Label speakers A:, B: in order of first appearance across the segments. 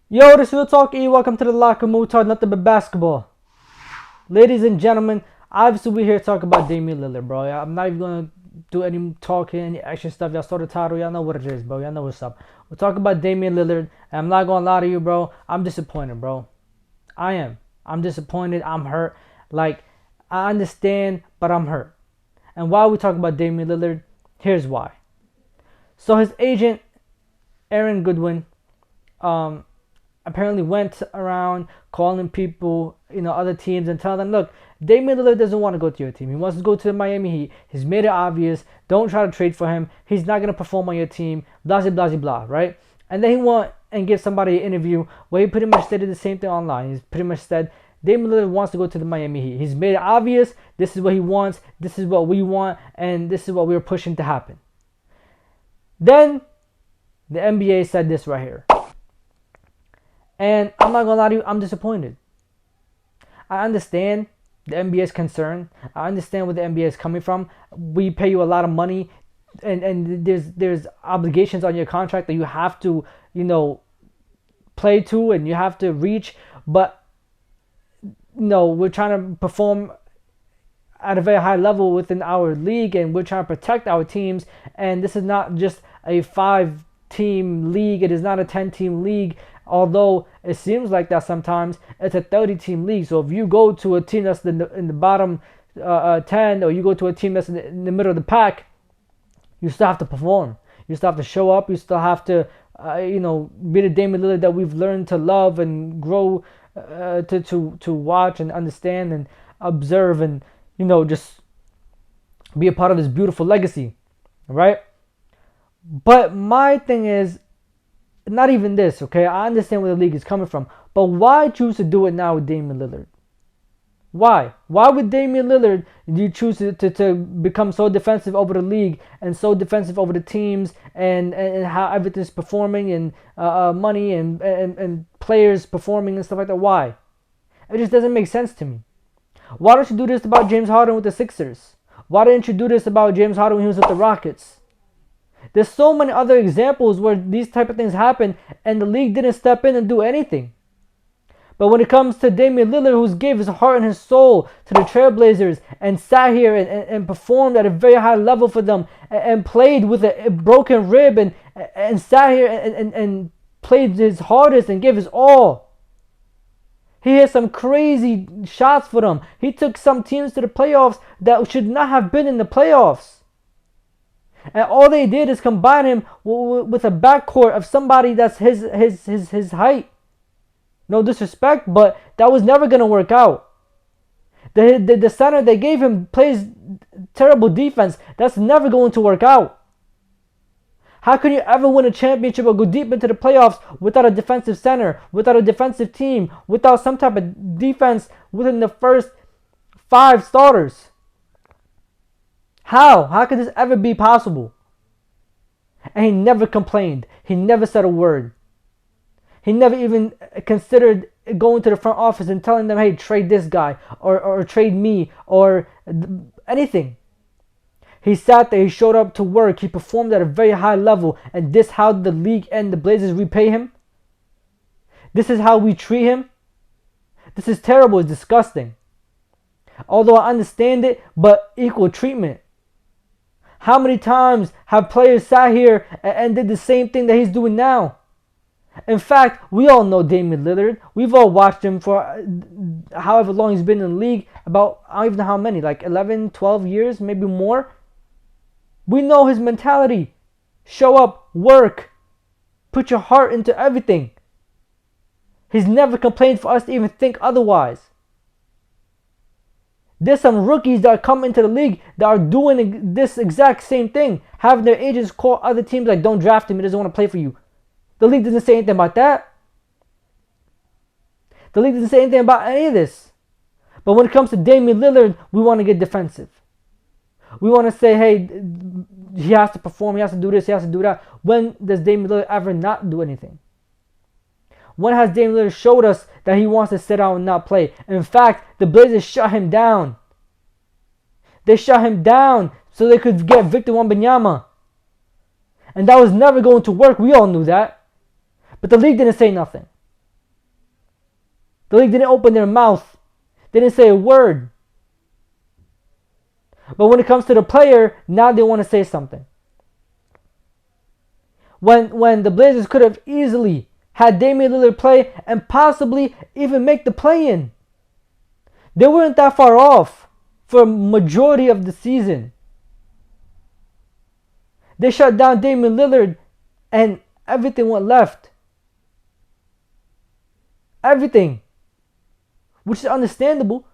A: Yo, this is Real Talk E. Welcome to the Locker Room. Talk nothing but basketball. Ladies and gentlemen, obviously we're here to talk about Damian Lillard, bro. I'm not even gonna do any talking, any extra stuff. Y'all saw the title, y'all know what it is, bro. Y'all know what's up. We're talking about Damian Lillard, and I'm not gonna lie to you, bro. I'm disappointed, bro. I am. I'm disappointed. I'm hurt. Like, I understand, but I'm hurt. And why we talk about Damian Lillard? Here's why. So his agent, Aaron Goodwin, um, apparently went around calling people, other teams, and telling them, look, Damian Lillard doesn't want to go to your team. He wants to go to the Miami Heat. He's made it obvious. Don't try to trade for him. He's not going to perform on your team. Blah, blah, blah, blah, right? And then he went and give somebody an interview where he pretty much stated the same thing online. He's pretty much said, Damian Lillard wants to go to the Miami Heat. He's made it obvious. This is what he wants. This is what we want. And this is what we're pushing to happen. Then the NBA said this right here. And I'm not gonna lie to you, I'm disappointed. I understand the NBA's concern. I understand where the NBA is coming from. We pay you a lot of money, and there's obligations on your contract that you have to, play to and you have to reach. But we're trying to perform at a very high level within our league, and we're trying to protect our teams. And this is not just a 5-team league. It is not a 10-team league. Although it seems like that sometimes, it's a 30-team league. So if you go to a team that's in the bottom 10, or you go to a team that's in the middle of the pack, you still have to perform. You still have to show up. You still have to, be the Damian Lillard that we've learned to love and grow to watch and understand and observe, and just be a part of this beautiful legacy, right? But my thing is, not even this, okay? I understand where the league is coming from. But why choose to do it now with Damian Lillard? Why? Why would Damian Lillard do you choose to become so defensive over the league and so defensive over the teams and how everything's performing and money and players performing and stuff like that? Why? It just doesn't make sense to me. Why don't you do this about James Harden with the Sixers? Why didn't you do this about James Harden when he was with the Rockets? There's so many other examples where these type of things happen and the league didn't step in and do anything. But when it comes to Damian Lillard, who's gave his heart and his soul to the Trailblazers and sat here and performed at a very high level for them and played with a broken rib and sat here and played his hardest and gave his all. He hit some crazy shots for them. He took some teams to the playoffs that should not have been in the playoffs. And all they did is combine him with a backcourt of somebody that's his height. No disrespect, but that was never going to work out. The center they gave him plays terrible defense. That's never going to work out. How can you ever win a championship or go deep into the playoffs without a defensive center, without a defensive team, without some type of defense within the first 5 starters? How? How could this ever be possible? And he never complained. He never said a word. He never even considered going to the front office and telling them, hey, trade this guy or trade me or anything. He sat there. He showed up to work. He performed at a very high level. And this how the league and the Blazers repay him? This is how we treat him? This is terrible. It's disgusting. Although I understand it, but equal treatment. How many times have players sat here and did the same thing that he's doing now? In fact, we all know Damian Lillard. We've all watched him for however long he's been in the league. About, I don't even know how many, like 11, 12 years, maybe more. We know his mentality. Show up, work, put your heart into everything. He's never complained for us to even think otherwise. There's some rookies that come into the league that are doing this exact same thing. Having their agents call other teams like, don't draft him, he doesn't want to play for you. The league doesn't say anything about that. The league doesn't say anything about any of this. But when it comes to Damian Lillard, we want to get defensive. We want to say, hey, he has to perform, he has to do this, he has to do that. When does Damian Lillard ever not do anything? When has Damian Lillard showed us that he wants to sit out and not play? In fact, the Blazers shut him down. They shut him down so they could get Victor Wembanyama. And that was never going to work. We all knew that. But the league didn't say nothing. The league didn't open their mouth. They didn't say a word. But when it comes to the player, now they want to say something. When the Blazers could have easily had Damian Lillard play and possibly even make the play-in. They weren't that far off for a majority of the season. They shut down Damian Lillard and everything went left. Everything. Which is understandable.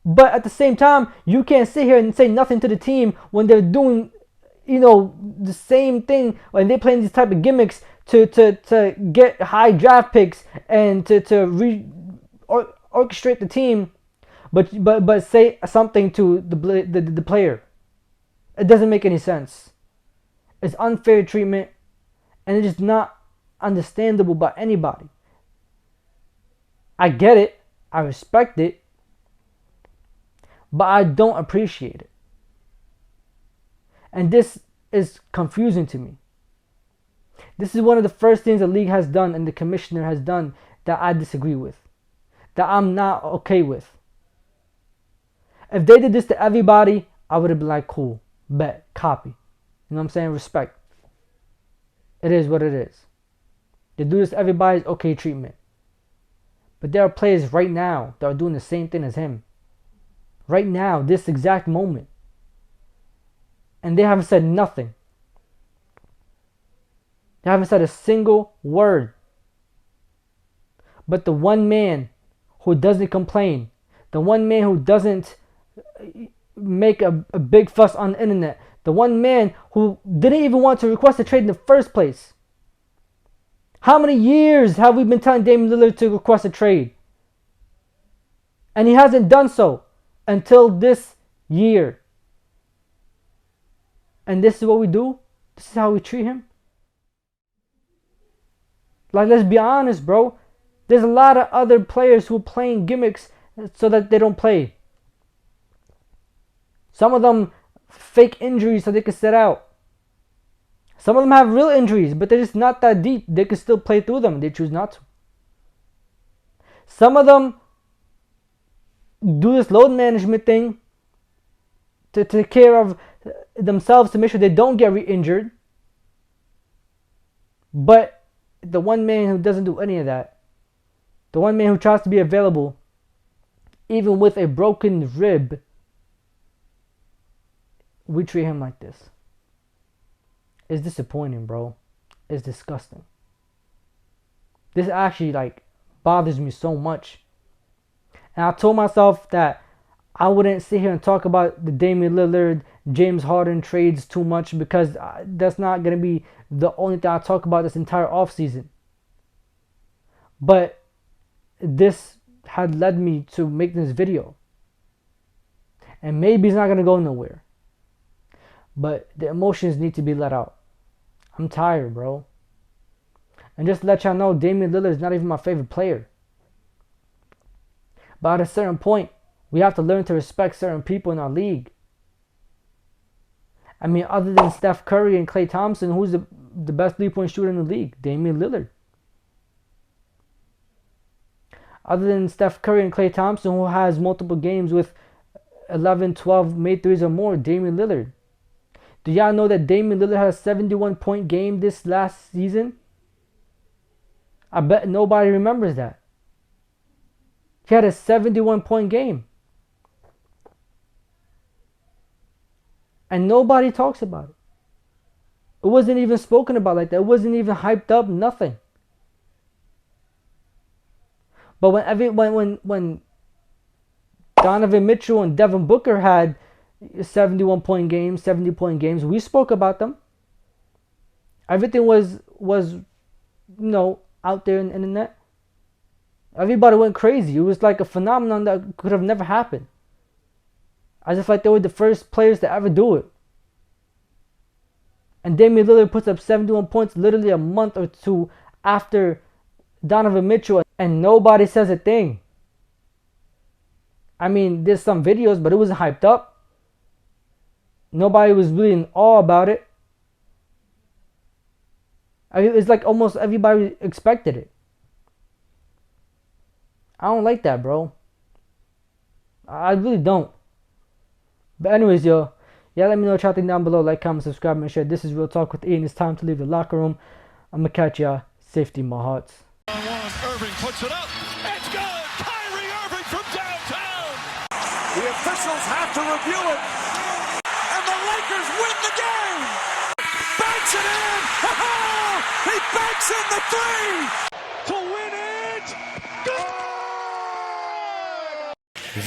A: But at the same time, you can't sit here and say nothing to the team when they're doing, the same thing, when they're playing these type of gimmicks to get high draft picks and to orchestrate the team, but say something to the player. It doesn't make any sense. It's unfair treatment, and it's just not understandable by anybody. I get it, I respect it, but I don't appreciate it. And this is confusing to me. This is one of the first things the league has done and the commissioner has done that I disagree with, that I'm not okay with. If they did this to everybody, I would have been like, cool, bet, copy. You know what I'm saying? Respect. It is what it is. They do this to everybody's okay treatment. But there are players right now that are doing the same thing as him. Right now, this exact moment. And they haven't said nothing. They haven't said a single word. But the one man who doesn't complain, the one man who doesn't make a big fuss on the internet, the one man who didn't even want to request a trade in the first place. How many years have we been telling Damian Lillard to request a trade? And he hasn't done so until this year. And this is what we do? This is how we treat him? Like, let's be honest, bro. There's a lot of other players who are playing gimmicks so that they don't play. Some of them fake injuries so they can sit out. Some of them have real injuries, but they're just not that deep. They can still play through them. They choose not to. Some of them do this load management thing to take care of themselves, to make sure they don't get re-injured. But the one man who doesn't do any of that, the one man who tries to be available, even with a broken rib, we treat him like this. It's disappointing, bro. It's disgusting. This actually bothers me so much. And I told myself that I wouldn't sit here and talk about the Damian Lillard, James Harden trades too much, because that's not going to be the only thing I talk about this entire offseason. But this had led me to make this video. And maybe it's not going to go nowhere. But the emotions need to be let out. I'm tired, bro. And just to let y'all know, Damian Lillard is not even my favorite player. But at a certain point, we have to learn to respect certain people in our league. I mean, other than Steph Curry and Klay Thompson, who's the best three-point shooter in the league? Damian Lillard. Other than Steph Curry and Klay Thompson, who has multiple games with 11, 12 made threes or more? Damian Lillard. Do y'all know that Damian Lillard had a 71-point game this last season? I bet nobody remembers that. He had a 71-point game. And nobody talks about it. It wasn't even spoken about like that. It wasn't even hyped up, nothing. But when Donovan Mitchell and Devin Booker had 71-point games, 70-point games, we spoke about them. Everything was out there in the internet. Everybody went crazy. It was like a phenomenon that could have never happened. As if they were the first players to ever do it. And Damian Lillard puts up 71 points literally a month or two after Donovan Mitchell, and nobody says a thing. I mean, there's some videos, but it wasn't hyped up. Nobody was really in awe about it. I mean, it's like almost everybody expected it. I don't like that, bro. I really don't. But anyways, yo, yeah, let me know what y'all think down below. Like, comment, subscribe, and share. This is Real Talk with Ian. It's time to leave the locker room. I'm gonna catch y'all. Safety in my hearts.
B: Irving puts it up. It's good. Kyrie Irving from downtown. The officials have to review it. And the Lakers win the game. Banks it in. He banks in the three to win it. Good.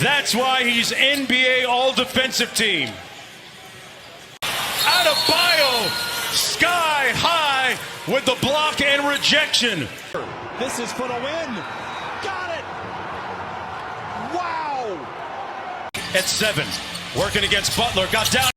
B: That's why he's NBA All-Defensive Team. Adebayo, sky high with the block and rejection. This is for the win. Got it. Wow. At 7, working against Butler, got down.